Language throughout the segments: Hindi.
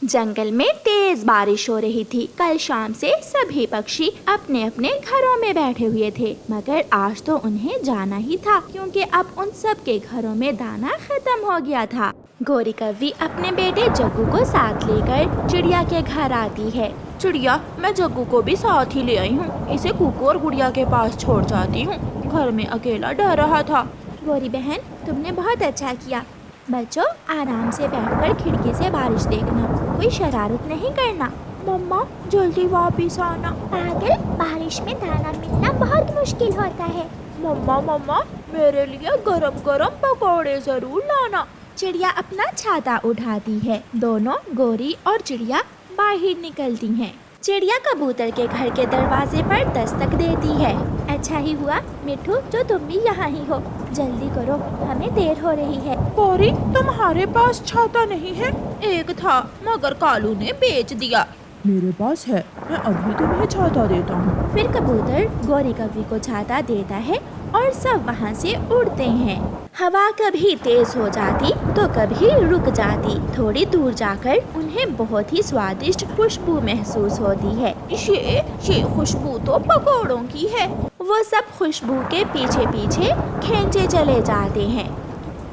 जंगल में तेज बारिश हो रही थी। कल शाम से सभी पक्षी अपने अपने घरों में बैठे हुए थे, मगर आज तो उन्हें जाना ही था क्योंकि अब उन सब के घरों में दाना खत्म हो गया था। गौरी कव्वी अपने बेटे जग्गू को साथ लेकर चिड़िया के घर आती है। चिड़िया, मैं जग्गू को भी साथ ही ले आई हूँ। इसे कुकू और गुड़िया के पास छोड़ जाती हूँ। घर में अकेला डर रहा था। गौरी बहन, तुमने बहुत अच्छा किया। बच्चों, आराम से बैठकर खिड़की से बारिश देखना, कोई शरारत नहीं करना। मम्मा, जल्दी वापिस आना। पागल, बारिश में दाना मिलना बहुत मुश्किल होता है। मम्मा, मेरे लिए गरम गरम पकौड़े जरूर लाना। चिड़िया अपना छाता उठाती है। दोनों गौरी और चिड़िया बाहर निकलती हैं। चिड़िया कबूतर के घर के दरवाजे पर दस्तक देती है। अच्छा ही हुआ मिठू, जो तुम भी यहाँ ही हो। जल्दी करो, हमें देर हो रही है। गौरी, तुम्हारे पास छाता नहीं है? एक था, मगर कालू ने बेच दिया। मेरे पास है, मैं अभी तुम्हें छाता देता हूँ। फिर कबूतर गौरी कव्वी को छाता देता है और सब वहाँ से उड़ते हैं। हवा कभी तेज हो जाती तो कभी रुक जाती। थोड़ी दूर जाकर उन्हें बहुत ही स्वादिष्ट खुशबू महसूस होती है। ये खुशबू तो पकौड़ों की है। वो सब खुशबू के पीछे पीछे खींचे चले जाते हैं।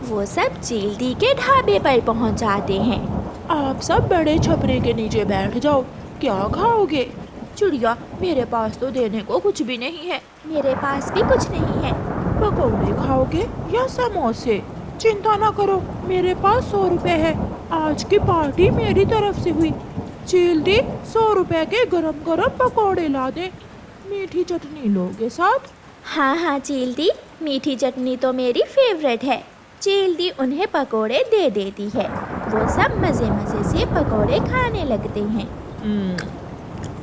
वो सब चीलती के ढाबे पर पहुँच जाते हैं। आप सब बड़े छपरे के नीचे बैठ जाओ। क्या खाओगे? चिड़िया, मेरे पास तो देने को कुछ भी नहीं है। मेरे पास भी कुछ नहीं है। पकौड़े खाओगे या समोसे? चिंता ना करो, मेरे पास 100 रुपए है। आज की पार्टी मेरी तरफ से हुई। चील दी 100 रुपए के गरम गरम पकौड़े ला दे। मीठी चटनी लोगे साथ? हाँ चीलती, मीठी चटनी तो मेरी फेवरेट है। चीलती उन्हें पकोड़े दे देती है। वो सब मजे मजे से पकोड़े खाने लगते हैं।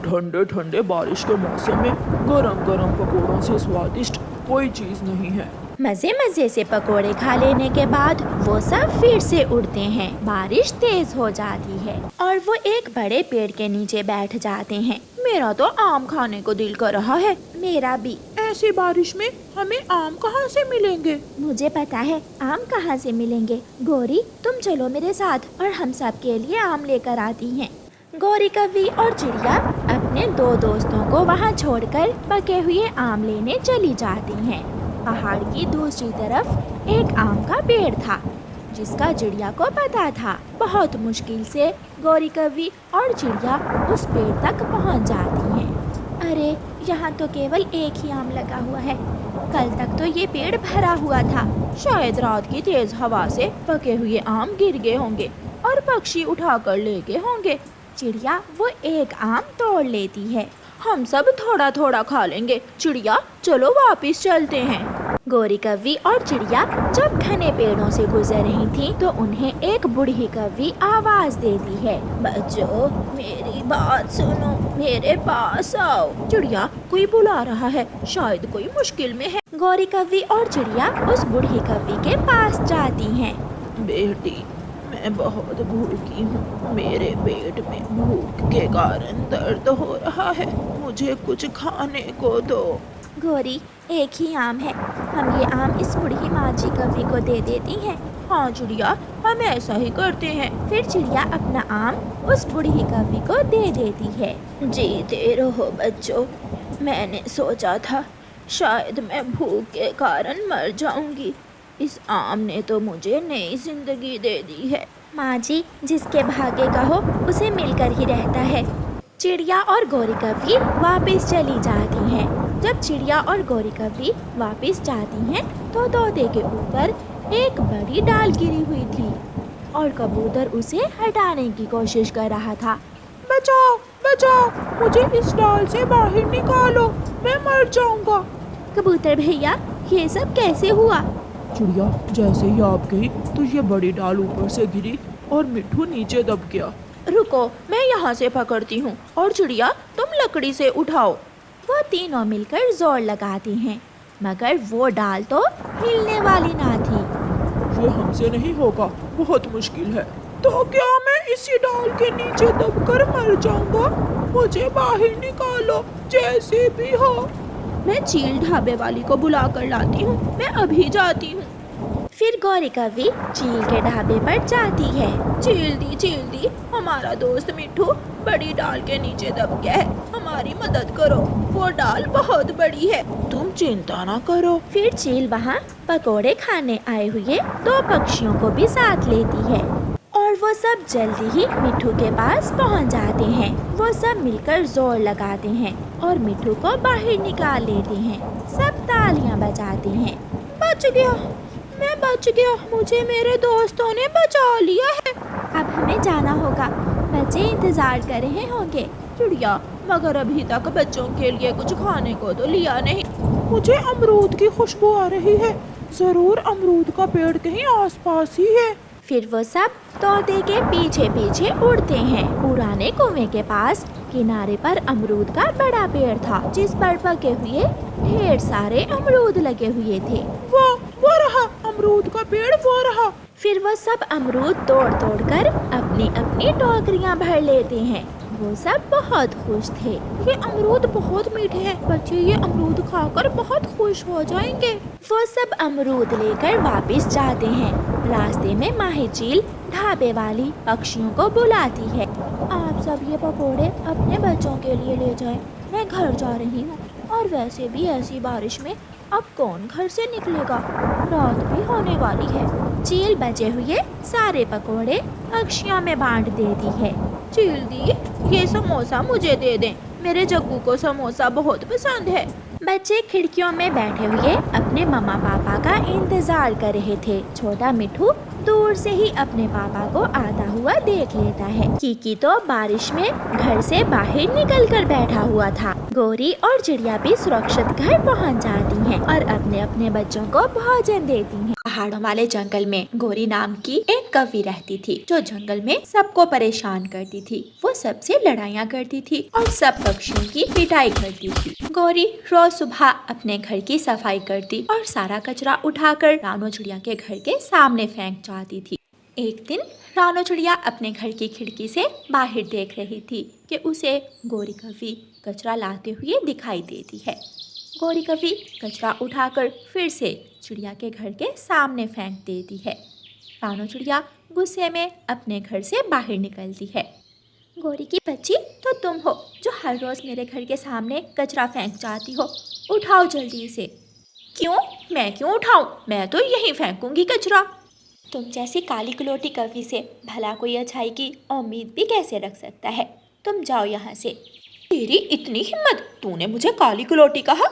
ठंडे ठंडे बारिश के मौसम में गरम गरम पकौड़ों से स्वादिष्ट कोई चीज नहीं है। मजे मजे से पकोड़े खा लेने के बाद वो सब फिर से उड़ते हैं। बारिश तेज हो जाती है और वो एक बड़े पेड़ के नीचे बैठ जाते हैं। मेरा तो आम खाने को दिल कर रहा है। मेरा भी। ऐसी बारिश में हमें आम कहाँ से मिलेंगे? मुझे पता है आम कहाँ से मिलेंगे। गौरी, तुम चलो मेरे साथ और हम सब के लिए आम लेकर आती हैं। गौरी कव्वी और चिड़िया अपने दो दोस्तों को वहाँ छोड़कर पके हुए आम लेने चली जाती हैं। पहाड़ की दूसरी तरफ एक आम का पेड़ था जिसका चिड़िया को पता था। बहुत मुश्किल से गौरी कव्वी और चिड़िया उस पेड़ तक पहुँच जाती हैं। अरे, यहाँ तो केवल एक ही आम लगा हुआ है। कल तक तो ये पेड़ भरा हुआ था। शायद रात की तेज हवा से पके हुए आम गिर गए होंगे और पक्षी उठा कर ले गए होंगे। चिड़िया वो एक आम तोड़ लेती है। हम सब थोड़ा थोड़ा खा लेंगे। चिड़िया, चलो वापिस चलते हैं। गौरी कव्वी और चिड़िया जब घने पेड़ों से गुजर रही थी तो उन्हें एक बूढ़ी कव्वी आवाज देती है। बच्चों, मेरी बात सुनो, मेरे पास आओ। चिड़िया, कोई बुला रहा है, शायद कोई मुश्किल में है। गौरी कव्वी और चिड़िया उस बूढ़ी कव्वी के पास जाती हैं। बेटी, मैं बहुत भूखी हूँ। मेरे पेट में भूख के कारण दर्द हो रहा है। मुझे कुछ खाने को दो। गौरी, एक ही आम है, हम ये आम इस बूढ़ी माझी कव्वी को दे देती हैं। हाँ चिड़िया, हम ऐसा ही करते हैं। फिर चिड़िया अपना आम उस बूढ़ी कव्वी को दे देती है। जीते रहो बच्चों। मैंने सोचा था शायद मैं भूख के कारण मर जाऊंगी। इस आम ने तो मुझे नई जिंदगी दे दी है। माँ जी, जिसके भाग्य का हो उसे मिलकर ही रहता है। चिड़िया और गौरी कव्वी वापस चली जाती हैं। जब चिड़िया और गौरी कव्वी वापस जाती हैं तो तोते के ऊपर एक बड़ी डाल गिरी हुई थी और कबूतर उसे हटाने की कोशिश कर रहा था। बचाओ, बचाओ, मुझे इस डाल से बाहर निकालो, मैं मर जाऊंगा। कबूतर भैया, ये सब कैसे हुआ? चिड़िया, जैसे ही आप गई तो ये बड़ी डाल ऊपर से गिरी और मिट्ठू नीचे दब गया। रुको, मैं यहाँ से पकड़ती हूँ और चिड़िया तुम लकड़ी से उठाओ। वो तीनों मिलकर जोर लगाती हैं, मगर वो डाल तो हिलने वाली ना थी। ये हमसे नहीं होगा, बहुत मुश्किल है। तो क्या मैं इसी डाल के नीचे दबकर मर जाऊंगा? मुझे बाहर निकालो, जैसे भी हो। मैं चील ढाबे वाली को बुला कर लाती हूँ। मैं अभी जाती हूँ। फिर गौरी कवि चील के ढाबे पर जाती है। चील दी, हमारा दोस्त मिठू बड़ी डाल के नीचे दब गया है, हमारी मदद करो, वो डाल बहुत बड़ी है। तुम चिंता ना करो। फिर चील वहाँ पकोड़े खाने आए हुए दो पक्षियों को भी साथ लेती है और वो सब जल्दी ही मिठू के पास पहुँच जाते हैं। वो सब मिलकर जोर लगाते हैं और मिठू को बाहर निकाल लेते हैं। सब तालियां बजाते हैं। बच गया, मैं बच गया, मुझे मेरे दोस्तों ने बचा लिया है। अब हमें जाना होगा, बच्चे इंतजार कर रहे होंगे। चिड़िया, मगर अभी तक बच्चों के लिए कुछ खाने को तो लिया नहीं। मुझे अमरूद की खुशबू आ रही है, जरूर अमरूद का पेड़ कहीं आसपास ही है। फिर वो सब तोते के पीछे पीछे उड़ते हैं। पुराने कुएं के पास किनारे पर अमरूद का बड़ा पेड़ था, जिस पर पके हुए ढेर सारे अमरूद लगे हुए थे। वो रहा अमरूद का पेड़, वो रहा। फिर वो सब अमरूद तोड़ तोड़ कर अपनी अपनी टोकरियां भर लेते हैं। वो सब बहुत खुश थे। ये अमरूद बहुत मीठे हैं, बच्चे ये अमरूद खाकर बहुत खुश हो जाएंगे। वो सब अमरूद लेकर वापस जाते हैं। रास्ते में माही चील ढाबे वाली पक्षियों को बुलाती है। आप सब ये पकोड़े अपने बच्चों के लिए ले जाएं, मैं घर जा रही हूँ। और वैसे भी ऐसी बारिश में अब कौन घर से निकलेगा, रात भी होने वाली है। चील बचे हुए सारे पकोड़े पक्षियों में बांट देती है। चील दी, ये समोसा मुझे दे दें, मेरे जग्गू को समोसा बहुत पसंद है। बच्चे खिड़कियों में बैठे हुए अपने मम्मा पापा का इंतजार कर रहे थे। छोटा मिठू दूर से ही अपने पापा को आता हुआ देख लेता है। कीकी तो बारिश में घर से बाहर निकल कर बैठा हुआ था। गौरी और चिड़िया भी सुरक्षित घर पहुंच जाती हैं और अपने अपने बच्चों को भोजन देती हैं। पहाड़ों वाले जंगल में गौरी नाम की एक कवि रहती थी, जो जंगल में सबको परेशान करती थी। वो सबसे लड़ाइयाँ करती थी और सब पक्षियों की पिटाई करती थी। गौरी रोज सुबह अपने घर की सफाई करती और सारा कचरा उठाकर रानो चिड़िया के घर के सामने फेंक जाती थी। एक दिन रानो चिड़िया अपने घर की खिड़की से बाहर देख रही थी कि उसे गौरी कवि कचरा लाते हुए दिखाई देती है। गौरी कवि कचरा उठाकर फिर से चिड़िया के घर के सामने फेंक देती है। रानो चिड़िया गुस्से में अपने घर से बाहर निकलती है। गौरी की बच्ची तो तुम हो जो हर रोज मेरे घर के सामने कचरा फेंक जाती हो, उठाओ जल्दी इसे। क्यों? मैं क्यों उठाऊं? मैं तो यहीं फेंकूंगी कचरा। तुम जैसी काली कलोटी कवि से भला कोई अच्छाई की उम्मीद भी कैसे रख सकता है। तुम जाओ यहाँ से। तेरी इतनी हिम्मत, तूने मुझे काली कलोटी कहा?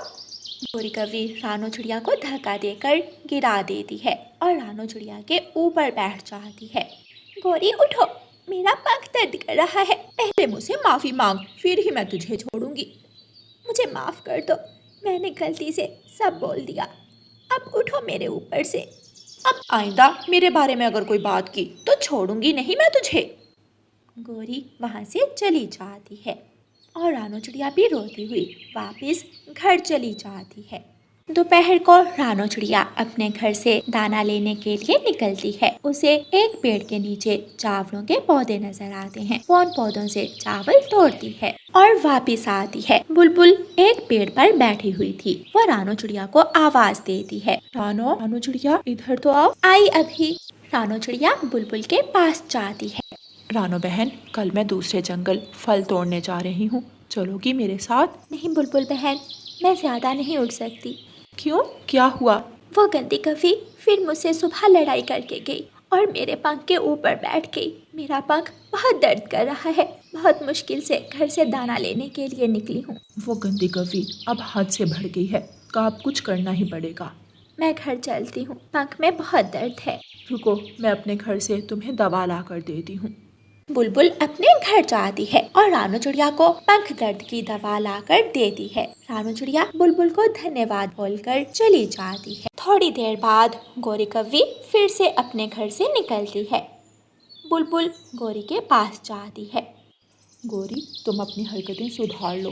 गौरी कवि रानो चिड़िया को धक्का देकर गिरा देती है और रानो चिड़िया के ऊपर बैठ जाती है। गौरी उठो, मेरा पंख दर्द कर रहा है। पहले मुझसे माफी मांग, फिर ही मैं तुझे छोड़ूंगी। मुझे माफ कर दो, मैंने गलती से सब बोल दिया। अब उठो मेरे ऊपर से। अब आइंदा मेरे बारे में अगर कोई बात की तो छोड़ूंगी नहीं मैं तुझे। गौरी वहाँ से चली जाती है और रानो चिड़िया भी रोती हुई वापस घर चली जाती है। दोपहर को रानो चिड़िया अपने घर से दाना लेने के लिए निकलती है। उसे एक पेड़ के नीचे चावलों के पौधे नजर आते हैं। वो उन पौधों से चावल तोड़ती है और वापस आती है। बुलबुल एक पेड़ पर बैठी हुई थी। वो रानो चिड़िया को आवाज देती है, रानो चिड़िया इधर तो आओ। आई अभी। रानो चिड़िया बुलबुल के पास जाती है। रानो बहन, कल मैं दूसरे जंगल फल तोड़ने जा रही हूँ, चलोगी मेरे साथ? नहीं बुलबुल बहन, मैं ज्यादा नहीं उड़ सकती। क्यों, क्या हुआ? वो गंदी कवि फिर मुझसे सुबह लड़ाई करके गई और मेरे पंख के ऊपर बैठ गई। मेरा पंख बहुत दर्द कर रहा है। बहुत मुश्किल से घर से दाना लेने के लिए निकली हूँ। वो गंदी कवि अब हद से बढ़ गई है, का अब कुछ करना ही पड़ेगा। मैं घर चलती हूँ, पंख में बहुत दर्द है। रुको, मैं अपने घर से तुम्हें दवा ला कर देती हूँ। बुलबुल अपने घर जाती है और रानो चिड़िया को पंख दर्द की दवा लाकर देती है। रानो चिड़िया बुलबुल को धन्यवाद बोलकर चली जाती है। थोड़ी देर बाद गौरी कवि फिर से अपने घर से निकलती है। बुलबुल गौरी के पास जाती है। गौरी, तुम अपनी हरकतें सुधार लो।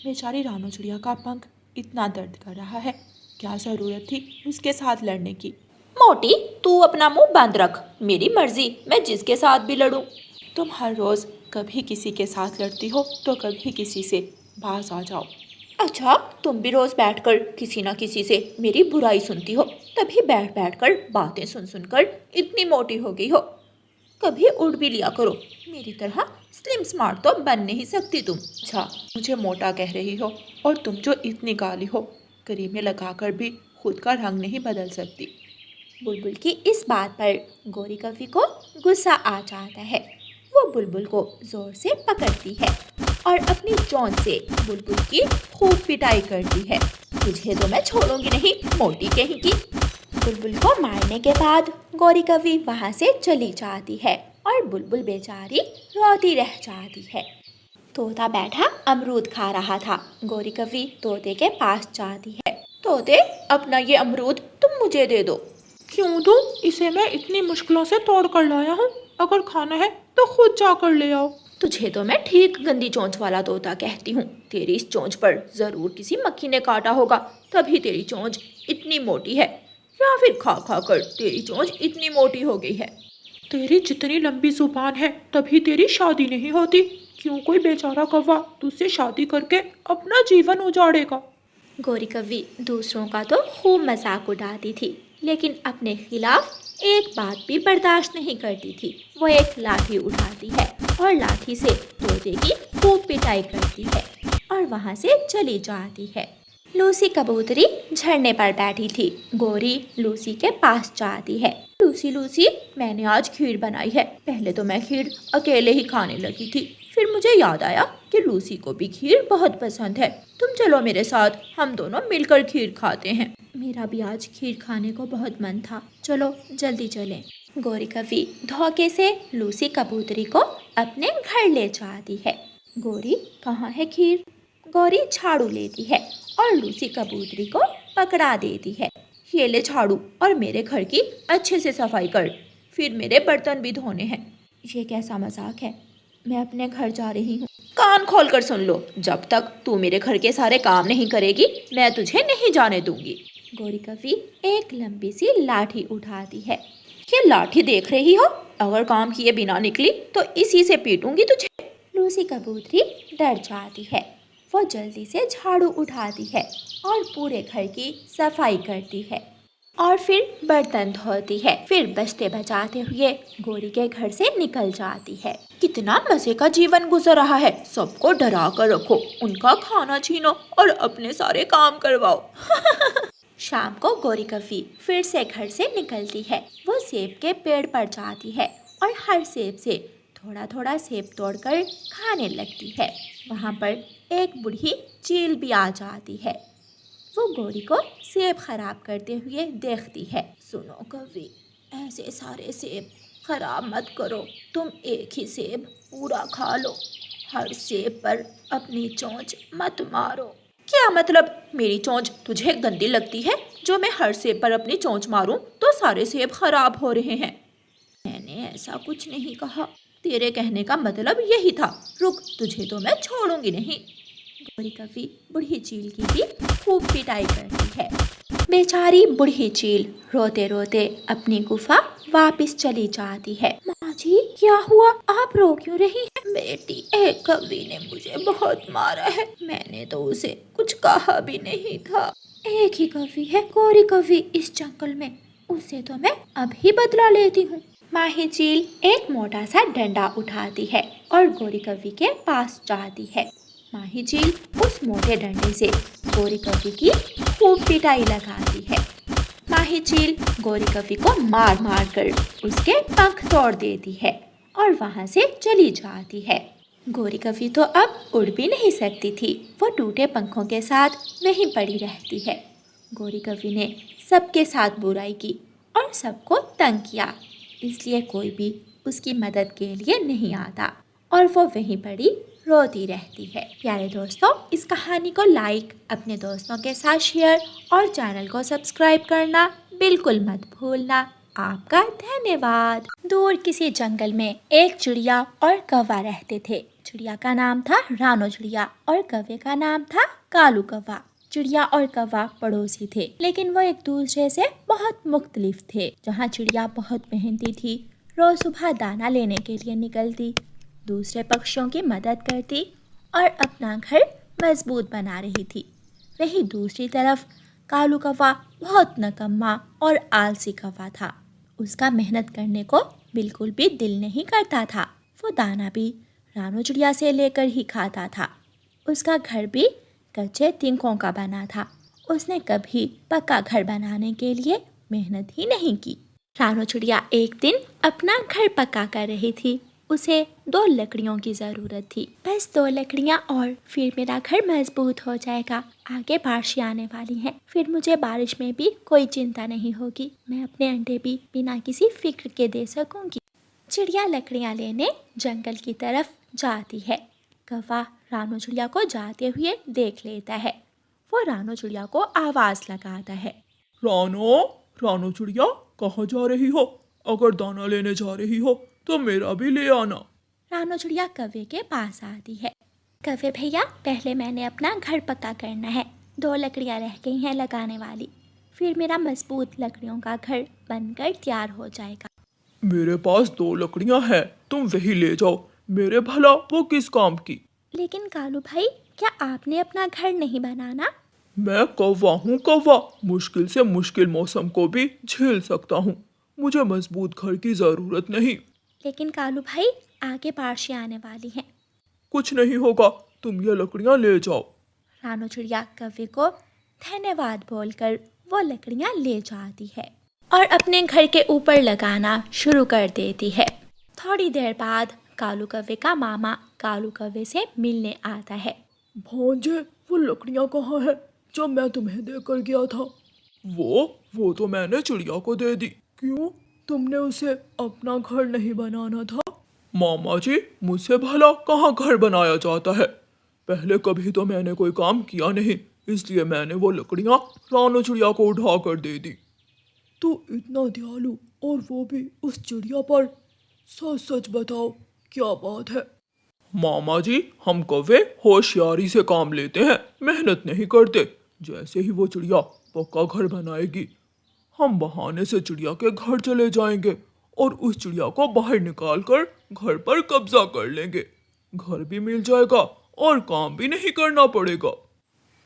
बेचारी रानो चिड़िया का पंख इतना दर्द कर रहा है, क्या जरूरत थी उसके साथ लड़ने की? मोटी, तू अपना मुंह बंद रख। मेरी मर्जी, मैं जिसके साथ भी लड़ूं। तुम हर रोज कभी किसी के साथ लड़ती हो तो कभी किसी से, बाज आ जाओ। अच्छा, तुम भी रोज बैठकर किसी ना किसी से मेरी बुराई सुनती हो, तभी बैठ बैठकर बातें सुन सुनकर इतनी मोटी हो गई हो। कभी उड़ भी लिया करो, मेरी तरह स्लिम स्मार्ट तो बन नहीं सकती तुम। अच्छा, मुझे मोटा कह रही हो, और तुम जो इतनी काली हो, क्रीमें लगाकर भी खुद का रंग नहीं बदल सकती। बुलबुल की इस बात पर गौरी कवि को गुस्सा आ जाता है। वो बुलबुल को जोर से पकड़ती है और अपनी चोंच से बुलबुल की खूब पिटाई करती है। तुझे तो मैं छोड़ूंगी नहीं, मोटी कहीं की। बुलबुल को मारने के बाद गौरी कवि वहाँ से चली जाती है और बुलबुल बेचारी रोती रह जाती है। तोता बैठा अमरूद खा रहा था। गौरी कवि तोते के पास जाती है। तोते, अपना ये अमरूद तुम मुझे दे दो। क्यों दूं? इसे मैं इतनी मुश्किलों से तोड़ कर लाया हूँ। अगर खाना है तो खुद जाकर ले आओ। तुझे तो मैं ठीक गंदी चोंच वाला तोता कहती हूँ। तेरी इस चोंच पर जरूर किसी मक्खी ने काटा होगा, तभी तेरी चोंच इतनी मोटी है, या फिर खा खा कर तेरी चोंच इतनी मोटी हो गई है। तेरी जितनी लंबी जुबान है तभी तेरी शादी नहीं होती। क्यों कोई बेचारा कौवा तुझसे शादी करके अपना जीवन उजाड़ेगा? गौरी कवि दूसरों का तो खूब मजाक उड़ाती थी, लेकिन अपने खिलाफ एक बात भी बर्दाश्त नहीं करती थी। वो एक लाठी उठाती है और लाठी से तोते की खूब पिटाई करती है और वहाँ से चली जाती है। लूसी कबूतरी झरने पर बैठी थी। गौरी लूसी के पास जाती है। लूसी लूसी, मैंने आज खीर बनाई है। पहले तो मैं खीर अकेले ही खाने लगी थी, फिर मुझे याद आया कि लूसी को भी खीर बहुत पसंद है। तुम चलो मेरे साथ, हम दोनों मिलकर खीर खाते हैं। मेरा भी आज खीर खाने को बहुत मन था, चलो जल्दी चलें। गौरी कवि धोखे से लूसी कबूतरी को अपने घर ले जाती है। गौरी, कहाँ है खीर? गौरी झाड़ू लेती है और लूसी कबूतरी को पकड़ा देती है। ये ले झाड़ू और मेरे घर की अच्छे से सफाई कर, फिर मेरे बर्तन भी धोने हैं। ये कैसा मजाक है? मैं अपने घर जा रही हूँ। कान खोल कर सुन लो, जब तक तू मेरे घर के सारे काम नहीं करेगी मैं तुझे नहीं जाने दूंगी। गौरी कवि एक लंबी सी लाठी उठाती है। ये लाठी देख रही हो? अगर काम किए बिना निकली तो इसी से पीटूंगी तुझे। लूसी कबूतरी डर जाती है। वो जल्दी से झाड़ू उठाती है और पूरे घर की सफाई करती है और फिर बर्तन धोती है। फिर बजते बजाते हुए गौरी के घर से निकल जाती है। कितना मजे का जीवन गुजर रहा है। सबको डरा कर रखो, उनका खाना छीनो और अपने सारे काम करवाओ। शाम को गौरी कवि फिर से घर से निकलती है। वो सेब के पेड़ पर जाती है और हर सेब से थोड़ा थोड़ा सेब तोड़कर खाने लगती है। वहाँ पर एक बूढ़ी चील भी आ जाती है। वो गौरी को सेब खराब करते हुए देखती है। सुनो कवि, ऐसे सारे सेब खराब मत करो, तुम एक ही सेब पूरा खा लो। हर सेब पर अपनी चोंच मत मारो। क्या मतलब? मेरी चोंच तुझे गंदी लगती है जो मैं हर सेब पर अपनी चोंच मारूं तो सारे सेब खराब हो रहे हैं? मैंने ऐसा कुछ नहीं कहा, तेरे कहने का मतलब यही था। रुक, तुझे तो मैं छोड़ूंगी नहीं। गौरी कवि बूढ़ी चील की भी खूब पिटाई करती है। बेचारी बूढ़ी चील रोते रोते अपनी गुफा वापस चली जाती है। माँ जी, क्या हुआ? आप रो क्यों रही हैं? बेटी, एक कवि ने मुझे बहुत मारा है। मैंने तो उसे कुछ कहा भी नहीं था। एक ही कवि है गौरी कवि इस जंगल में, उसे तो मैं अभी बदला लेती हूँ। माही चील एक मोटा सा डंडा उठाती है और गौरी कवि के पास जाती है। माही चील उस मोटे डंडे से गौरी कवि की खूब पिटाई लगाती है। माही चील गौरी कवि को मार मार कर उसके पंख तोड़ देती है और वहाँ से चली जाती है। गौरी कवि तो अब उड़ भी नहीं सकती थी। वो टूटे पंखों के साथ वहीं पड़ी रहती है। गौरी कवि ने सबके साथ बुराई की और सबको तंग किया, इसलिए कोई भी उसकी मदद के लिए नहीं आता और वो वहीं पड़ी रोती रहती है। प्यारे दोस्तों, इस कहानी को लाइक, अपने दोस्तों के साथ शेयर और चैनल को सब्सक्राइब करना बिल्कुल मत भूलना। आपका धन्यवाद। दूर किसी जंगल में एक चिड़िया और कौवा रहते थे। चिड़िया का नाम था रानो चिड़िया और कौवे का नाम था कालू कौवा। चिड़िया और कौवा पड़ोसी थे, लेकिन वो एक दूसरे से बहुत मुख्तलिफ थे। जहाँ चिड़िया बहुत मेहनती थी, रोज सुबह दाना लेने के लिए निकलती, दूसरे पक्षियों की मदद करती और अपना घर मजबूत बना रही थी। वहीं दूसरी तरफ कालू कौवा बहुत निकम्मा और आलसी कौवा था। उसका मेहनत करने को बिल्कुल भी दिल नहीं करता था। वो दाना भी रानू चिड़िया से लेकर ही खाता था। उसका घर भी कच्चे तिनकों का बना था। उसने कभी पक्का घर बनाने के लिए मेहनत ही नहीं की। रानू चिड़िया एक दिन अपना घर पक्का कर रही थी। उसे 2 लकड़ियों की ज़रूरत थी। बस 2 लकड़ियाँ और फिर मेरा घर मजबूत हो जाएगा। आगे बारिश आने वाली है, फिर मुझे बारिश में भी कोई चिंता नहीं होगी। मैं अपने अंडे भी बिना किसी फिक्र के दे सकूंगी। चिड़िया लकड़ियाँ लेने जंगल की तरफ जाती है। कौवा रानू चिड़िया को जाते हुए देख लेता है। वो रानू चिड़िया को आवाज़ लगाता है। रानू चिड़िया, कहाँ जा रही हो? अगर दाना लेने जा रही हो तो मेरा भी ले आना। रानू चिड़िया कौवे के पास आती है। कौवे भैया, पहले मैंने अपना घर पक्का करना है। 2 लकड़ियाँ रह गई हैं लगाने वाली, फिर मेरा मजबूत लकड़ियों का घर बनकर तैयार हो जाएगा। मेरे पास 2 लकड़ियाँ हैं, तुम वही ले जाओ। मेरे भला वो किस काम की? लेकिन कालू भाई, क्या आपने अपना घर नहीं बनाना? मैं कौवा हूँ कौवा, मुश्किल से मुश्किल मौसम को भी झेल सकता हूँ। मुझे मजबूत घर की जरूरत नहीं। लेकिन कालू भाई, आगे बारिश आने वाली है। कुछ नहीं होगा, तुम ये लकड़ियाँ ले जाओ। रानू चिड़िया कौवे को धन्यवाद बोलकर वो लकड़ियाँ ले जाती है और अपने घर के ऊपर लगाना शुरू कर देती है। थोड़ी देर बाद कालू कौवे का मामा कालू कौवे से मिलने आता है। भांजे, वो लकड़ियाँ कहाँ है जो मैं तुम्हें देकर गया था? वो तो मैंने चिड़िया को दे दी। क्यों, तुमने उसे अपना घर नहीं बनाना था? मामा जी, मुझसे भला कहाँ घर बनाया जाता है? पहले कभी तो मैंने कोई काम किया नहीं, इसलिए मैंने वो लकड़ियाँ रानू चिड़िया को उठा कर दे दी। तू इतना दयालु, और वो भी उस चिड़िया पर। सच सच बताओ, क्या बात है? मामा जी, हम कौवे होशियारी से काम लेते हैं, मेहनत नहीं करते। जैसे ही वो चिड़िया पक्का घर बनाएगी, हम बहाने से चिड़िया के घर चले जाएंगे और उस चिड़िया को बाहर निकाल कर घर पर कब्जा कर लेंगे। घर भी मिल जाएगा और काम भी नहीं करना पड़ेगा।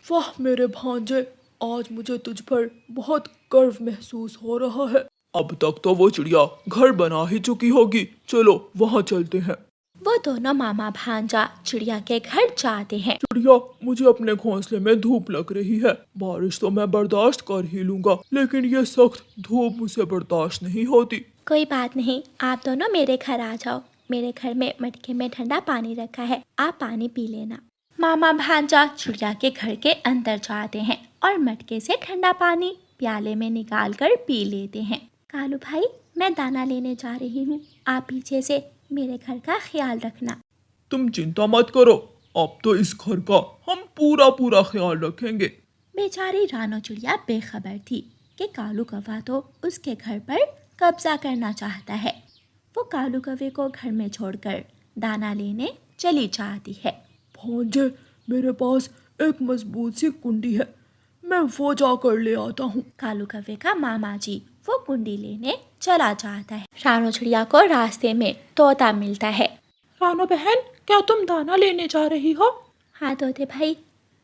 वाह मेरे भांजे, आज मुझे तुझ पर बहुत गर्व महसूस हो रहा है। अब तक तो वो चिड़िया घर बना ही चुकी होगी, चलो वहाँ चलते हैं। वो दोनों मामा भांजा चिड़िया के घर जाते हैं। चिड़िया, मुझे अपने घोंसले में धूप लग रही है। बारिश तो मैं बर्दाश्त कर ही लूंगा, लेकिन ये सख्त धूप मुझे बर्दाश्त नहीं होती। कोई बात नहीं, आप दोनों मेरे घर आ जाओ। मेरे घर में मटके में ठंडा पानी रखा है, आप पानी पी लेना। मामा भांजा चिड़िया के घर के अंदर जाते हैं और मटके से ठंडा पानी प्याले में निकाल कर पी लेते हैं। कालू भाई, मैं दाना लेने जा रही हूँ, आप पीछे से मेरे घर का ख्याल रखना। तुम चिंता मत करो, अब तो इस घर का हम पूरा ख्याल रखेंगे। बेचारी रानू चिड़िया बेखबर थी कि कालू कौवा तो उसके घर पर कब्जा करना चाहता है। वो कालू कौवे को घर में छोड़कर दाना लेने चली जाती है। भांजे, मेरे पास एक मजबूत सी कुंडी है, मैं वो जाकर ले आता हूँ। कालू कौवे का मामा जी वो कुंडी लेने चला जाता है। रानू चिड़िया को रास्ते में तोता मिलता है। रानू बहन, क्या तुम दाना लेने जा रही हो? हाँ तोते भाई,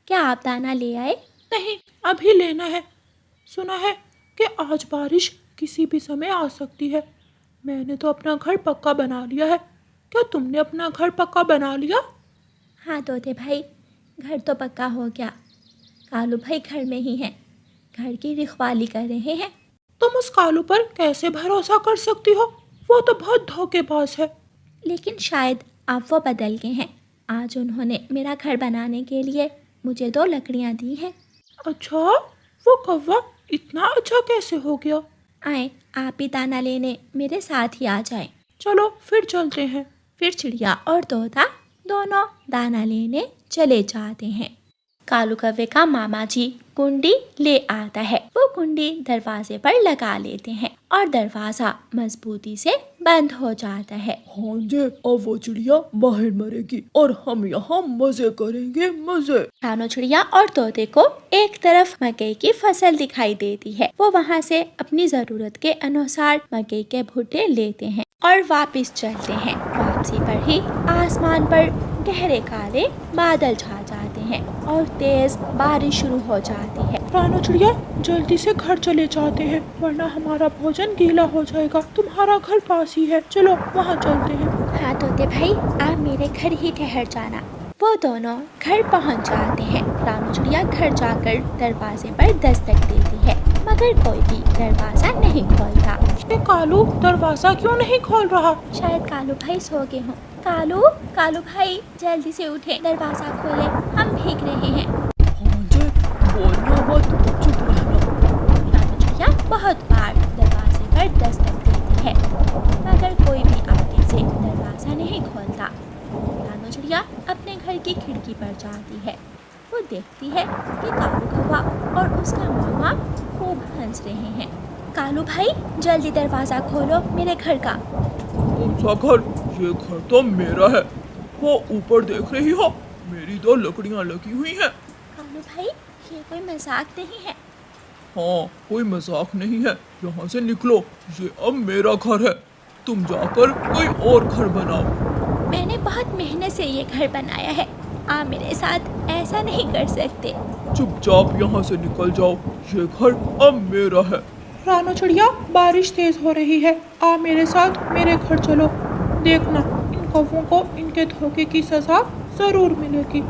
क्या आप दाना ले आए? नहीं, अभी लेना है। सुना है कि आज बारिश किसी भी समय आ सकती है। मैंने तो अपना घर पक्का बना लिया है, क्या तुमने अपना घर पक्का बना लिया? हाँ तोते भाई, घर तो पक्का हो गया। कालू भाई घर में ही हैं, घर की रखवाली कर रहे हैं। तुम उस कालू पर कैसे भरोसा कर सकती हो? वो तो बहुत धोखेबाज है। लेकिन शायद अब वो बदल गए हैं। आज उन्होंने मेरा घर बनाने के लिए मुझे 2 लकड़ियाँ दी हैं। अच्छा, वो कौवा इतना अच्छा कैसे हो गया? आए, आप भी दाना लेने मेरे साथ ही आ जाएं। चलो फिर चलते हैं। फिर चिड़िया और तोता दोनों दाना लेने चले जाते हैं। कालू कौवे का मामा जी कुंडी ले आता है। वो कुंडी दरवाजे पर लगा लेते हैं और दरवाजा मजबूती से बंद हो जाता है। भांजे, अब वो चिड़िया बाहर मरेगी और हम यहाँ मजे करेंगे, मजे। रानू चिड़िया और तोते को एक तरफ मकई की फसल दिखाई देती है। वो वहाँ से अपनी जरूरत के अनुसार मकई के भुट्टे लेते हैं और वापस चलते हैं। वापसी पर ही आसमान पर गहरे काले बादल छा जाते हैं। हैं और तेज बारिश शुरू हो जाती है। रानू चिड़िया, जल्दी से घर चले जाते हैं वरना हमारा भोजन गीला हो जाएगा। तुम्हारा घर पास ही है, चलो वहाँ चलते हैं। हाँ तोते भाई, आप मेरे घर ही ठहर जाना। वो दोनों घर पहुंच जाते हैं। रानू चिड़िया घर जाकर दरवाजे पर दस्तक देती है, मगर कोई भी दरवाजा नहीं खोलता। ये कालू दरवाजा क्यों नहीं खोल रहा? शायद कालू भाई सो गए हों। कालू, कालू भाई जल्दी से उठे, दरवाजा खोले, हम भीग रहे हैं। बोलना मत, चुप रहना। रानू चिड़िया बहुत बार दरवाजे पर दस्तक देती है, मगर कोई भी आगे से दरवाजा नहीं खोलता। रानू चिड़िया अपने घर की खिड़की पर जाती है। वो देखती है कि कालू कौवा और उसका मामा खूब हंस रहे हैं। कालू भाई जल्दी दरवाजा खोलो मेरे घर का। कौन सा घर? ये घर तो मेरा है। वो ऊपर देख रही हो, मेरी दो लकड़ियाँ लगी हुई हैं। कालू भाई ये कोई मजाक नहीं है। हाँ, कोई मजाक नहीं है। यहाँ से निकलो, ये अब मेरा घर है। तुम जाकर कोई और घर बनाओ। मैंने बहुत मेहनत से ये घर बनाया है, आप मेरे साथ ऐसा नहीं कर सकते। चुपचाप यहाँ से निकल जाओ, ये घर अब मेरा है। रानू चिड़िया, बारिश तेज हो रही है, आ मेरे साथ मेरे घर चलो। देखना, इन कौवों को इनके धोखे की सजा जरूर मिलेगी।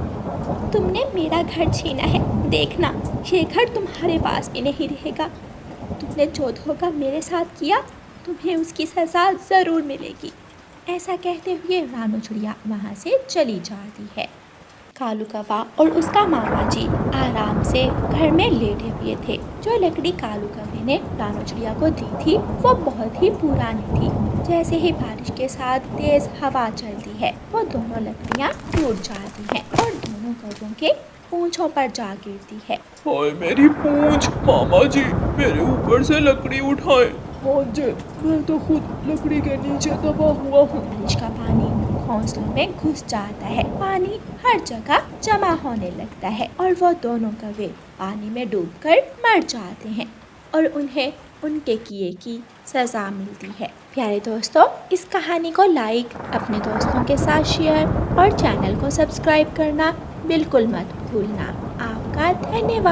तुमने मेरा घर छीना है, देखना ये घर तुम्हारे पास भी नहीं रहेगा। तुमने जो धोखा मेरे साथ किया, तुम्हें उसकी सजा ज़रूर मिलेगी। ऐसा कहते हुए रानू चिड़िया वहाँ से चली जाती है। कालू कौवा और उसका मामा जी आराम से घर में लेटे हुए थे। जो लकड़ी कालू कौवे ने रानू चिड़िया को दी थी वो बहुत ही पुरानी थी। जैसे ही बारिश के साथ तेज हवा चलती है, वो दोनों लकड़ियाँ टूट जाती हैं और दोनों कौवों के पूंछों पर जा गिरती है। हाय मेरी पूंछ! मामा जी मेरे ऊपर से लकड़ी उठाए। हाँ जी, मैं तो खुद लकड़ी के नीचे दबा हुआ हूँ। बारिश का पानी घोंसलों में घुस जाता है, पानी हर जगह जमा होने लगता है और वो दोनों कौवे पानी में डूबकर मर जाते हैं और उन्हें उनके किए की सजा मिलती है। प्यारे दोस्तों, इस कहानी को लाइक, अपने दोस्तों के साथ शेयर और चैनल को सब्सक्राइब करना बिल्कुल मत भूलना। आपका धन्यवाद।